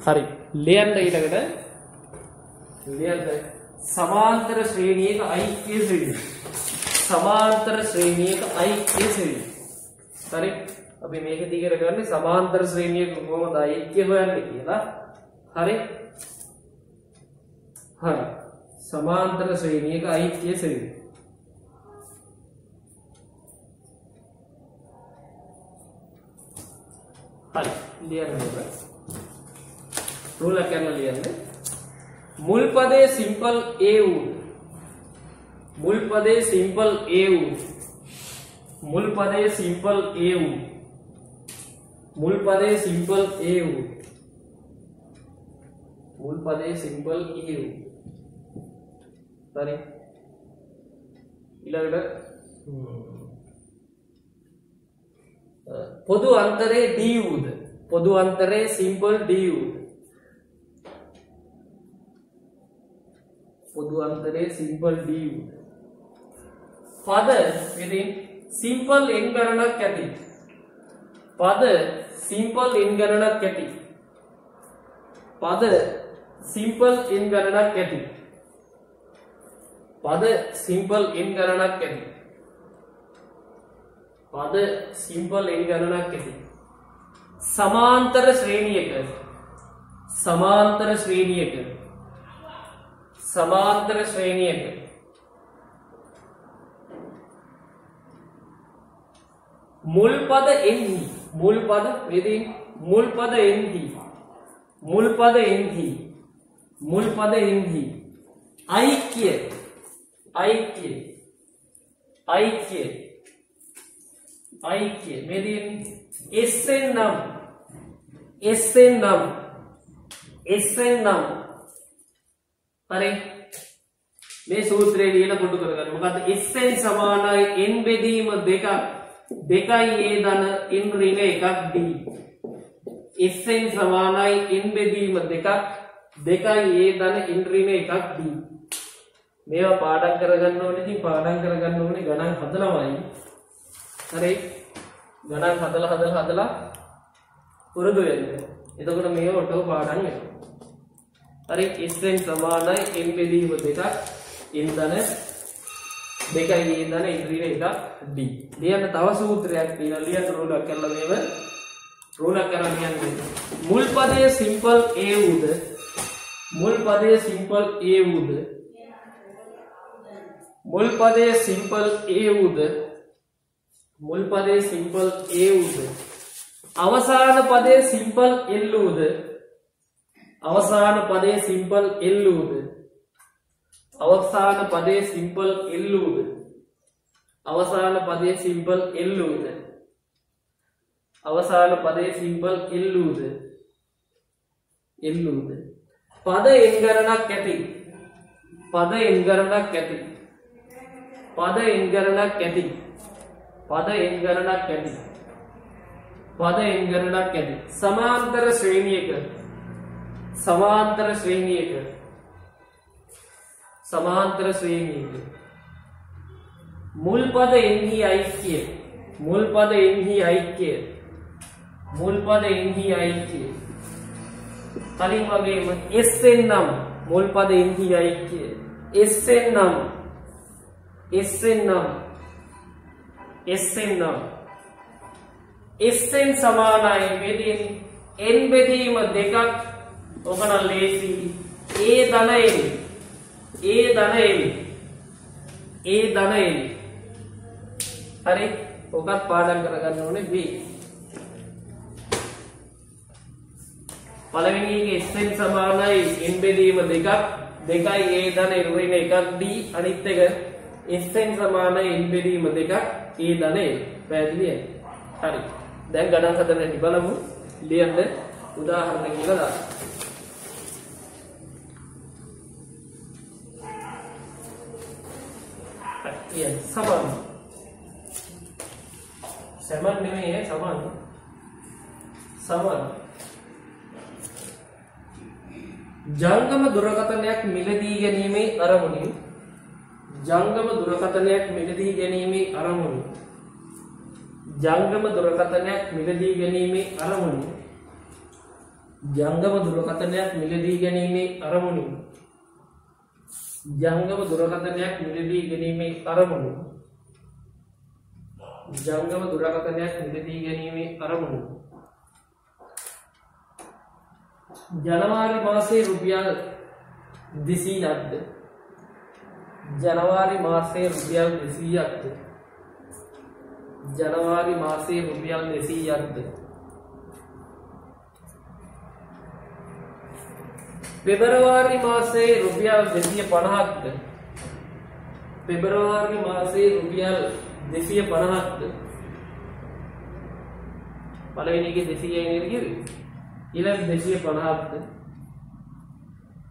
හරි. ලියන්න ඊළඟට ලියන්න සමාන්තර ශ්‍රේණියක අයික්‍ය ශ්‍රේණිය. සමාන්තර ශ්‍රේණියක අයික්‍ය ශ්‍රේණිය. හරි. අපි මේකදී කරගන්නේ සමාන්තර ශ්‍රේණියක කොහොමද අයික්‍ය හොයන්නේ කියලා. හරි. හරි. සමාන්තර ශ්‍රේණියක අයික්‍ය ශ්‍රේණිය. හරි. ලියන්න ඕනේ. රූලර් කරලා ලියන්න. මුල් පදයේ සිම්පල් a වූ මුල් පදයේ සිම්පල් a වූ මුල් පදයේ සිම්පල් a වූ මුල් පදයේ සිම්පල් a වූ මුල් පදයේ සිම්පල් a වූ. හරි. ඊළඟට පොදු අන්තරේ d වූද පොදු අන්තරේ සිම්පල් d වූද පොදු අන්තරේ සිම්පල් d වූද පද within සිම්පල් n ගණනක් ඇති පද සිම්පල් n ගණනක් ඇති පද සිම්පල් n ගණනක් ඇති පද සිම්පල් n ගණනක් ඇති පද සිම්පල් n ගණනක් ඇති සමාන්තර ශ්‍රේණියක සමාන්තර ශ්‍රේණියක සමාන්තර ශ්‍රේණියක මුල් පද එන්හි මුල් පද within මුල් පද එන්හි මුල් පද එන්හි මුල් පද එන්හි ऐक्य ऐक्य ऐक्य ऐक्य within SN නම් SN නම් SN නම් හරි මේ සූත්‍රය ලියලා කොටු කරගන්න. මොකද්ද SN සමානයි n බෙදීම 2ක් 2යි a ධන n ඍණ 1ක් d. SN සමානයි n බෙදීම 2ක් 2යි a ධන n ඍණ 1ක් d. මේවා පාඩම් කරගන්න ඕනේ. ඉතින් පාඩම් කරගන්න ඕනේ ගණන් හදලාමයි. හරි ගණන් හදලා පුරුදු වෙන්න. එතකොට මේව ඔටෝ පාඩම් වෙනවා. හරි SN සමානයි n බෙදීම 2ක් n ධන 2යි a ධන n ඍණ 1ක් d. ලියන්න තව සූත්‍රයක් තියෙනවා. ලියන්න රූලර් කරලා මේව රූලර් කරලා ලියන්න. මුල් පදයේ සිම්පල් a වූද මුල් පදයේ සිම්පල් a වූද මුල් පදයේ සිම්පල් a වූද මුල් පදයේ සිම්පල් a වූද අවසාන පදයේ සිම්පල් l වූද අවසාන පදයේ සිම්පල් l වූද අවසාන පදයේ සිම්පල් l වූද අවසාන පදයේ සිම්පල් l වූද අවසාන පදයේ සිම්පල් l වූද l වූද පද n ගණනක් ඇති පද n ගණනක් ඇති පද n ගණනක් ඇති පද n ගණනක් ඇති පද n ගණනක් ඇති සමාන්තර ශ්‍රේණියක සමාන්තර ශ්‍රේණියක සමාන්තර ශ්‍රේණියක මුල් පද එන්හි ऐक्य මුල් පද එන්හි ऐक्य මුල් පද එන්හි ऐक्य කලින් වගේම SN නම් මුල් පද එන්හි ऐक्य SN නම් SN නම් SN නම් SN සමානයි within n බෙදීම 2ක් ඔකන ලේසි a ධන n a ධන n a ධන n හරි ඔකත් පාඩම් කරගන්න ඕනේ b. පළවෙනි එකේ SN සමානයි n බෙදීම 2ක් 2යි a ධන n ඍණ 1ක් d. අනිත් එක SN සමානයි n බෙදීම 2ක් a ධන n. පැහැදිලිද? හරි. දැන් ගණන් හදන්න ඉති බලමු. ලියන්න උදාහරණ කියලා දාන්න. හරි. සමාන. සමාන නෙමෙයි සමාන. සමාන. ජංගම දුරකථනයක් මිලදී ගැනීමේ අරමුණින් ජංගම දුරකථනයක් මිලදී ගැනීමේ අරමුණින් ජංගම දුරකථනයක් මිලදී ගැනීමේ අරමුණින් ජංගම දුරකථනයක් මිලදී ගැනීමේ අරමුණින් ජංගම දුරකථනයක් මිලදී ගැනීමේ අරමුණු ජංගම දුරකථනයක් මිලදී ගැනීමේ අරමුණු ජනවාරි මාසයේ රුපියල් 200ක්ද ජනවාරි මාසයේ රුපියල් 200ක්ද ජනවාරි මාසයේ රුපියල් 200ක්ද फेब्रुवारी मासे रुपया 250ක්ද फेब्रुवारी मासे रुपया 250ක්ද පළවෙනි එකේ 200යි නේද කිව්වේ ඊළඟ 250ක්ද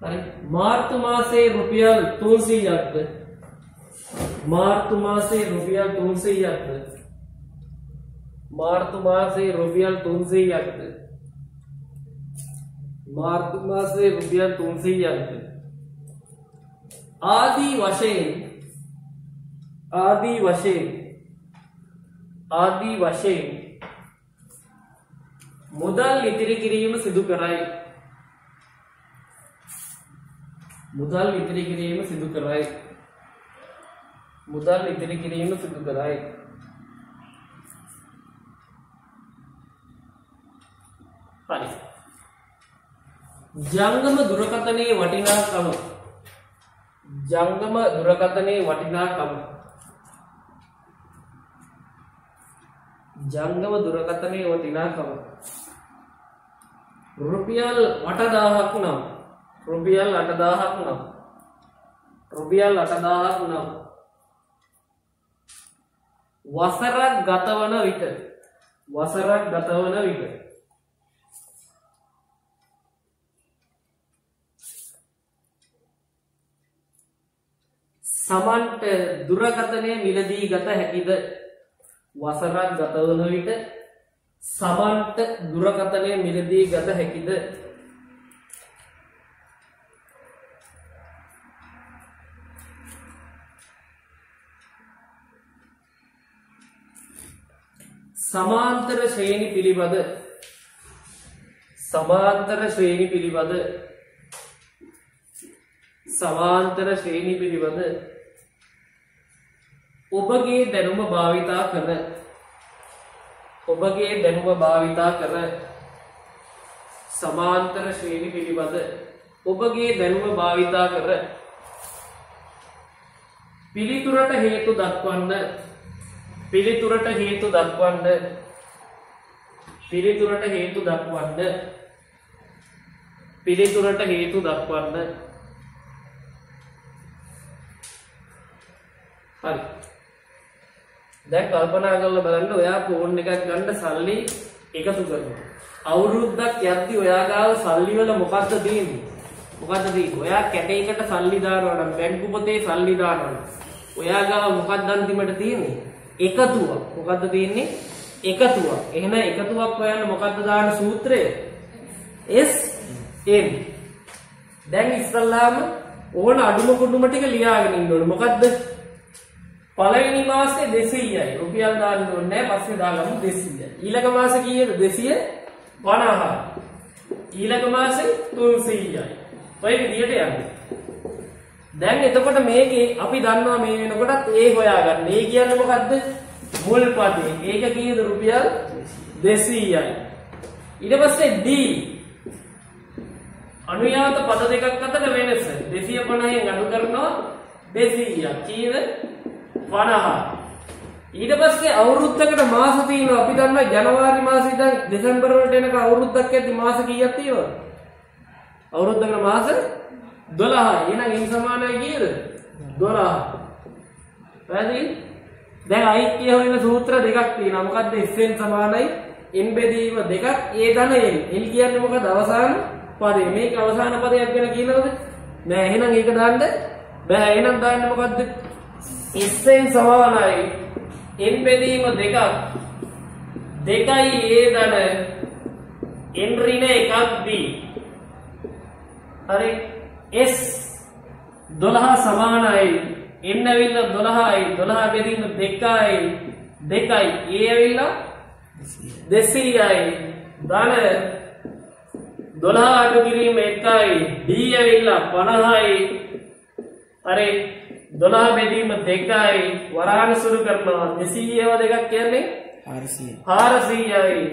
හරි මාර්තු මාසේ රුපියල් 300ක්ද මාර්තු මාසේ රුපියල් 300ක්ද මාර්තු මාසේ රුපියල් 300ක්ද मार्च मासे रुपया 300ක්ද आदि वशයෙන් मुदल इतिरि किरीम सिदु कराई मुदल इतिरि किरीम सिदु कराई मुदल इतिरि किरीम सिदु कराई हरी ජංගම දුරකථනයේ වටිනාකම ජංගම දුරකථනයේ වටිනාකම ජංගම දුරකථනයේ වටිනාකම රුපියල් 8000ක් නම් රුපියල් 8000ක් නම් රුපියල් 8000ක් නම් වසරක් ගතවන විට සමන්ට දුරකථනය මිලදී ගත හැකිද වසරක් ගත වන විට සමන්ට දුරකථනය මිලදී ගත හැකිද සමාන්තර ශ්‍රේණි පිළිබඳ සමාන්තර ශ්‍රේණි පිළිබඳ ඔබගේ දැනුම භාවිතා කර සමාන්තර ශ්‍රේණි පිළිබඳ ඔබගේ දැනුම භාවිතා කර පිළිතුරට හේතු දක්වන්න හරි දැන් කල්පනා කරලා බලන්න ඔයා ෆෝන් එකක් ගන්න සල්ලි එකතු කරනවා අවුරුද්දක් යද්දි ඔයා ගාව සල්ලි වල මොකද්ද තියෙන්නේ ඔයා කැටයකට සල්ලි දානවා නම් බැංකු පොතේ සල්ලි දානවා නම් ඔයා ගාව මොකක්ද අන්තිමට තියෙන්නේ එකතුවක් මොකද්ද තියෙන්නේ එකතුවක් එහෙනම් එකතුවක් හොයන්න මොකද්ද දාන සූත්‍රය SN දැන් ඉස්සල්ලාම ඕන අඩුම කුඩුම ටික ලියාගෙන ඉන්න ඕනේ මොකද්ද පළවෙනි මාසේ 200යි රුපියල් දාන්න ඕනේ නැහැ පස්සේ දාගමු 200යි ඊළඟ මාසේ කීයද 250 ඊළඟ මාසේ 300යි ඔය විදියට යන්නේ දැන් එතකොට මේකේ අපි දන්නවා මේ වෙනකොටත් A හොයාගන්න A කියන්නේ මොකද්ද මුල් පදේ ඒක කීයද රුපියල් 200යි ඊට පස්සේ D අනුයාත පද දෙකක් අතර වෙනස 250න් අඩු කරනවා 200ක් කීයද 50 ඊට පස්සේ අවුරුද්දකට මාස තියෙනවා අපි දන්නවා ජනවාරි මාසේ ඉඳන් දෙසැම්බර් වලට එනකම් අවුරුද්දක් යද්දි මාස කීයක් තියෙනවද අවුරුද්දකට මාස 12යි එහෙනම් n සමානයි කීයද 12 පැහැදිලි දැන් අයිත්‍ය හොයන සූත්‍ර දෙකක් තියෙනවා මොකද්ද SN සමානයි n බෙදීම දෙකක් a ධන n n කියන්නේ මොකද අවසාන පදේ මේක අවසාන පදයක් ගැන කියනවද නෑ එහෙනම් ඒක දාන්න බෑ එහෙනම් දාන්න මොකද්ද SN සමානයි n බෙදීම දෙකක් දෙකයි a ධන n ඍණ එකක් b හරි S 12 සමානයි n ඇවිල්ලා 12යි 12 බෙදීම 2යි 2යි a ඇවිල්ලා 200යි ධන 12 අඩු කිරීම 1යි d ඇවිල්ලා 50යි හරි 12 බෙදීම 2යි වරහන් සුරු කරනවා 200 දෙකක් කියන්නේ 400යි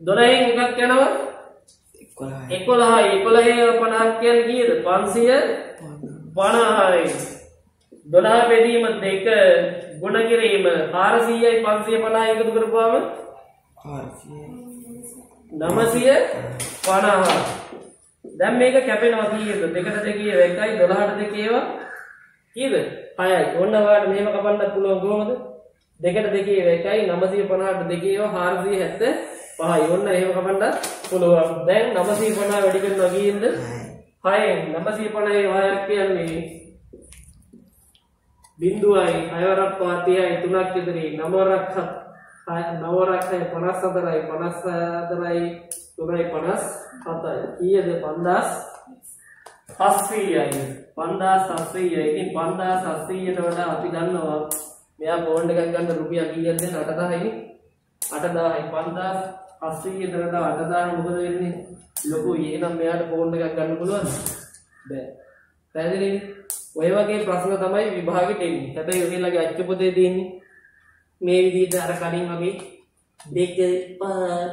12න් එකක් යනවා 11යි 50 කියන්නේ කීයද 550යි 12 බෙදීම 2 ගුණ කිරීම 400යි 550යි එකතු කරපුවාම 950 දැන් මේක කැපෙනවා කීයද 2ට 2 1යි 12ට 2 ඒවා කීයද 6යි ඔන්න ඔයාලට මෙහෙම කපන්නත් පුළුවන් කොහොමද 2ට 2 1යි 950ට 2 ඒවා 475යි ඔන්න එහෙම කපන්නත් පුළුවන් දැන් 950 වැඩි කරනවා කීයද 6න් 950 6ක් කියන්නේ බිඳුවයි 6 වරක් 5යි 3ක් ඉදිරි 9 වරක් 54යි 54යි 3යි 57යි කීයද 5700යි 5700යි ඉතින් 5700ට වඩා අපි දන්නවා මෙයා ෆෝන් එකක් ගන්න රුපියල් කීයද 8000යි 8000යි 5700ට වඩා 8000 මොකද වෙන්නේ ලොකුයි එහෙනම් මෙයාට ෆෝන් එකක් ගන්න පුළුවන්ද බෑ පැහැදිලිද ඔය වගේ ප්‍රශ්න තමයි විභාගෙට එන්නේ හැබැයි ඔයගොල්ලෝගේ අච්චු පොතේ තියෙන්නේ මේ විදිහට අර කලින් වගේ 2 5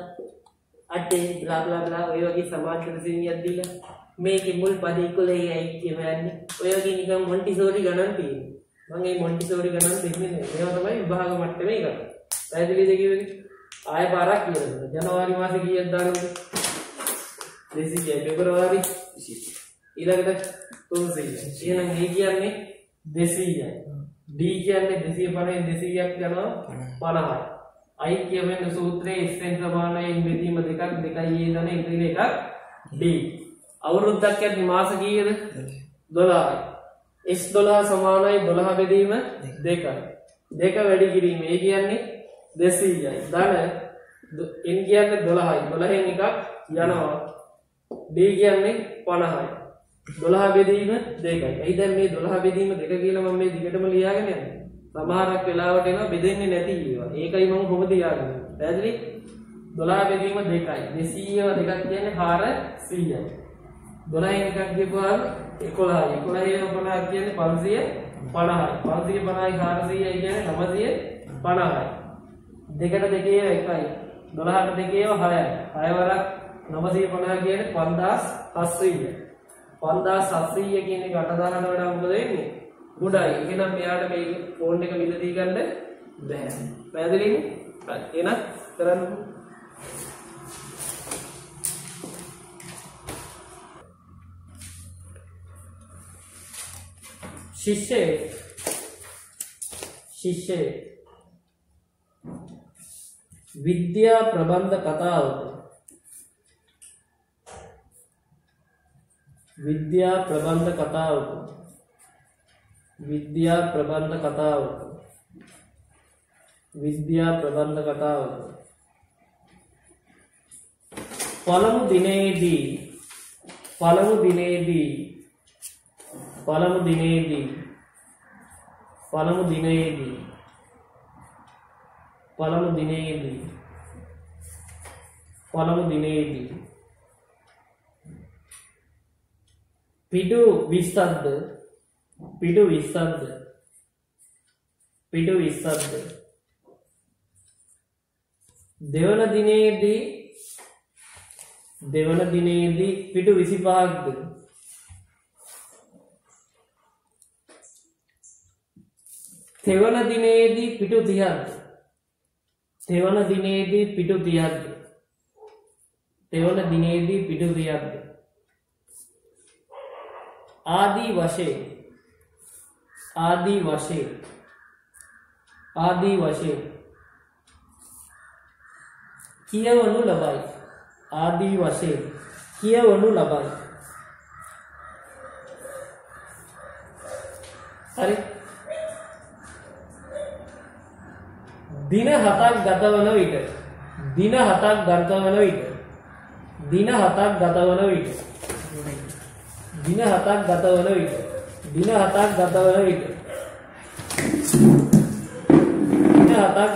8 bla bla bla ඔය වගේ සමාන්තර ශ්‍රේණියක් දීලා මේකේ මුල් පද 11යි කියන්නේ ඔය වගේ නිකන් මොන්ටිසෝරි ගණන් තියෙනවා මම මේ මොන්ටිසෝරි ගණන් දෙන්නේ නැහැ ඒවා තමයි විභාග මට්ටමේ ගන්න පැහැදිලිද කියවෙන්නේ ආයෙ පාරක් කියනවා ජනවාරි මාසේ කීයක් දානවද 200යි පෙබරවාරි 20 ඊළඟට 300යි එහෙනම් මේ කියන්නේ 200යි d කියන්නේ 250 200ක් යනවා 50යි i කියවෙන සූත්‍රයේ sn ප්‍රමාණයෙන් බෙදීම දෙකක් 2යි දන ඉතිරි එකක් d අවුරුද්දක් යද්දි මාස කීයද 12යි s12 සමානයි 12 බෙදීම 2යි 2 වැඩි කිරීම ඒ කියන්නේ 200යි ධන n කියන්නේ 12යි 12න් එකක් යනවා d කියන්නේ 50යි 12 බෙදීම 2යි. එයි දැන් මේ 12 බෙදීම 2 කියලා මම මේ දිගටම ලියාගෙන යන්නේ. සමහරක් වෙලාවට එනවා බෙදෙන්නේ නැති ඒවා. ඒකයි මම කොහොමද ලියාගන්නේ. පැහැදිලි? 12 බෙදීම 2යි. 200 දෙකක් කියන්නේ 400යි. 12න් එකක් කියපුවාම 11යි. 11 50 කියන්නේ 550යි. 550යි 400යි කියන්නේ 950යි. 2ට 2 1යි. 12ට 2 6යි. 6 වරක් 950 කියන්නේ 5700යි. 5700 කියන එක 8000ට වඩා මොකද වෙන්නේ? උඩයි. එහෙනම් මෙයාට මේ ෆෝන් එක මිලදී ගන්න බෑ. පැහැදිලිද? හරි. එහෙනම් කරන්නකො. ශිෂ්‍යයෙක් විද්‍යා ප්‍රබන්ධ කතාවක විද්‍යා ප්‍රබන්ධ කතාවක පළමු දිනේදී පිටු 20ක්ද දෙවන දිනේදී පිටු 25ක්ද තෙවන දිනේදී පිටු 30ක්ද ආදී වශයෙන් කියවනු ලබයි. හරි. දින 7ක්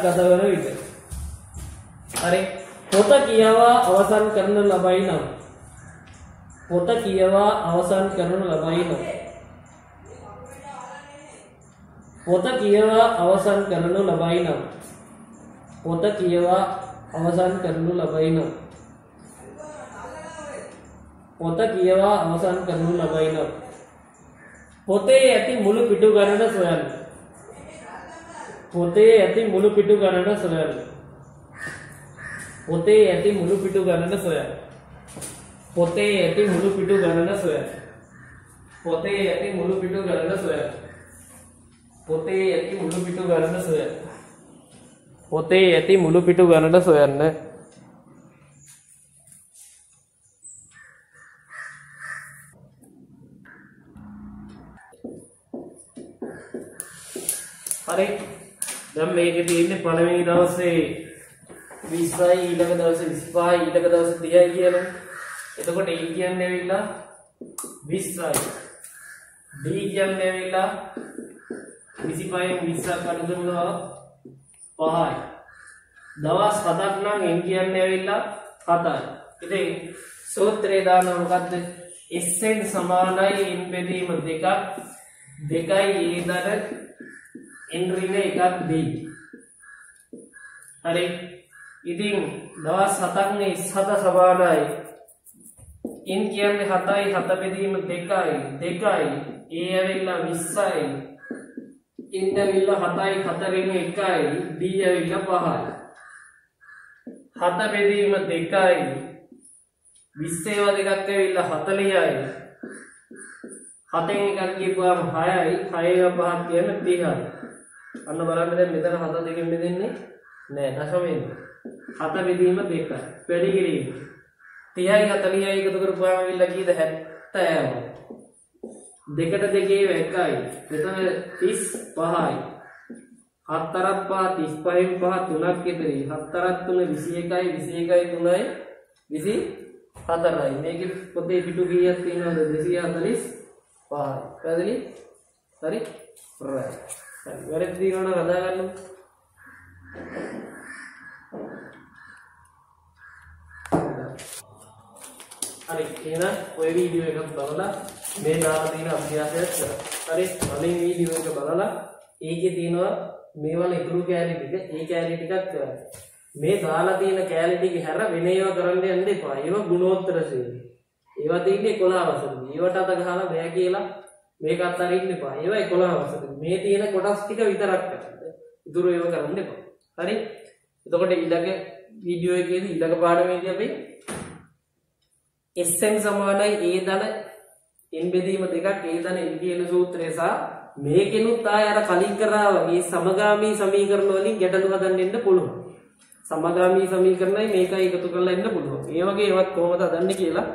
ගතවන විට හරි පොත කියවා අවසන් කරන ලබයි නම් පොත කියවා අවසන් කරන ලබයි නම් පොත කියවා අවසන් කරනු ලබයි නම් පොත කියවා අවසන් කරනු ලබයි නම් පොත කියවා අවසන් කරනු ලබයි නම් පොතේ ඇති මුළු පිටු ගණන සොයන්න පොතේ ඇති මුළු පිටු ගණන සොයන්න පොතේ ඇති මුළු පිටු ගණන සොයන්න පොතේ ඇති මුළු පිටු ගණන සොයන්න පොතේ ඇති මුළු පිටු ගණන සොයන්න පොතේ ඇති මුළු පිටු ගණන සොයන්න පොතේ ඇති මුළු පිටු ගණන සොයන්න හරි දැන් මේකේ තියෙන්නේ පළවෙනි දවසේ 20යි ඊළඟ දවසේ 25යි ඊළඟ දවසේ 30යි කියලා. එතකොට E කියන්නේ ඇවිල්ලා 20යි. D කියන්නේ ඇවිල්ලා 25න් 20ක් අඩු කරනවා 5යි. දවස් 7ක් නම් N කියන්නේ ඇවිල්ලා 7යි. ඉතින් සූත්‍රය දානවා මොකද්ද? Sn සමානයි n බෙදීම 2ක් 2යි a දර n ඍණ 1ක් d. හරි. ඉතින් දවස් 7ක් නේ 7 සමානයි n කියන්නේ 7යි 7 බෙදීම 2යි 2යි a ඇවිල්ලා 20යි n ඇවිල්ලා 7යි 4 ඍණ 1යි d ඇවිල්ලා 5යි 7 බෙදීම 2යි 20 ඒවා දෙකක් ඇවිල්ලා 40යි 7න් එකක් කියපුවාම 6යි 6 ඒවා 5ක් කියන්නේ 30යි. අන්න බලන්න දැන් මෙතන 7 දෙකෙන් බෙදෙන්නේ නෑ දශමයෙන් 7 බෙදීම 2යි වැඩි කිරීම 30යි 40යි එකතු කරපුවාම ඇවිල්ලා කීයද 70යි දෙකට දෙකේ 1යි මෙතන 35යි 7 5 35න් 5 3ක් ඉතිරි 7 3 21යි 21යි 3යි 24යි මේකේ පොතේ පිටු කීයක් තියෙනවද 245යි පැහැදිලි හරි right වැරදි දිනවන හදා ගන්න හරි එහෙනම් ඔය වීඩියෝ එක බලලා මේ දාලා තියෙන අභ්‍යාසයක් කරන්න. හරි අනිත් වීඩියෝ එක බලලා ඒකේ තියෙනවා මේ වල ඉතුරු කැලරි ටික ඒ කැලරි ටිකක් කරන්න. මේ දාලා තියෙන කැලරි ටික හැර වෙන ඒවා කරන්න යන්න එපා. ඒවා ගුණෝත්තර ශ්‍රේණි. ඒවා තියෙන්නේ 11 වසරේ. ඒවට අත ගහලා බෑ කියලා මේක අත්හරින්න එපා. ඒවා 11 වසරේ. මේ තියෙන කොටස් ටික විතරක් කරන්න. ඉතුරු ඒවා කරන්න එපා. හරි? එතකොට ඊළඟ වීඩියෝ එකේදී ඊළඟ පාඩමේදී අපි Sn සමානයි a ධන n බෙදීම 2ක් a ධන n කියන සූත්‍රය සහ මේකෙනුත් ආය අර කලින් කරා වගේ සමගාමී සමීකරණ වලින් ගැටලු හදන්න ඉන්න පුළුවන්. සමගාමී සමීකරණයි මේකයි එකතු කරලා ඉන්න පුළුවන්. මේ වගේ ඒවත් කොහොමද හදන්නේ කියලා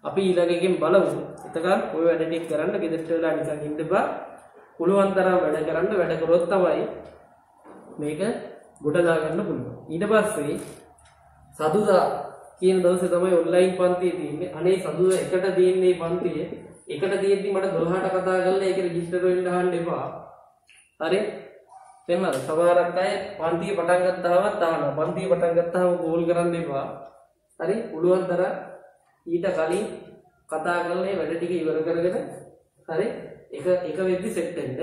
අපි ඊළඟ එකෙන් බලමු. එතකන් ඔය වැඩ ටික කරන්න ගෙදරට වෙලා නිකන් ඉන්න එපා. පුළුවන් තරම් වැඩ කරන්න වැඩ කරොත් තමයි මේක ගොඩ ගා ගන්න පුළුවන්. ඊට පස්සේ සදුදා කියන දවසේ තමයි ඔන්ලයින් පන්තිය තියෙන්නේ. අනේ සදුදා එකට තියෙන්නේ පන්තිය. එකට තියෙද්දි මට 12ට කතා කරලා ඒක රෙජිස්ටර් වෙන්න අහන්න එපා. හරි? තේරුණාද? සමහරක් අය පන්තිය පටන් ගත්තාම දානවා. පන්තිය පටන් ගත්තාම කෝල් කරන්න එපා. හරි? පුළුවන් තරම් ඊට කලින් කතා කරලා මේ වැඩ ටික ඉවර කරගෙන හරි? එක වෙද්දි සෙට් වෙන්න.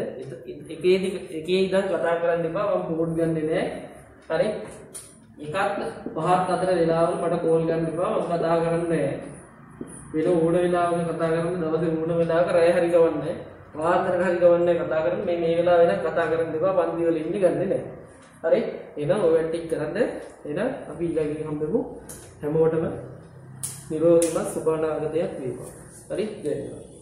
එකේ ඉඳන් කතා කරන්න එපා. මම බෝඩ් ගන්නෙ නෑ. හරි? එකත් පහත් අතර වෙලාවල මට කෝල් ගන්න එපා. මම කතා කරන්නේ වෙන ඕන වෙලාවක කතා කරන්න දවසේ ඕන වෙලාවක රැය හරි ගවන්නේ. වාතරක හරි ගවන්නේ කතා කරන්න මේ වෙලාව වෙන කතා කරන්න එපා. පන්ති වල ඉන්නේ ගන්නෙ නෑ. හරි? එහෙනම් ඔය ටික කරන්න. එහෙනම් අපි ඊළඟට හම්බෙමු. හැමෝටම නිරෝගීමත් සුබ අනාගතයක් වේවා. හරි? ජය වේවා.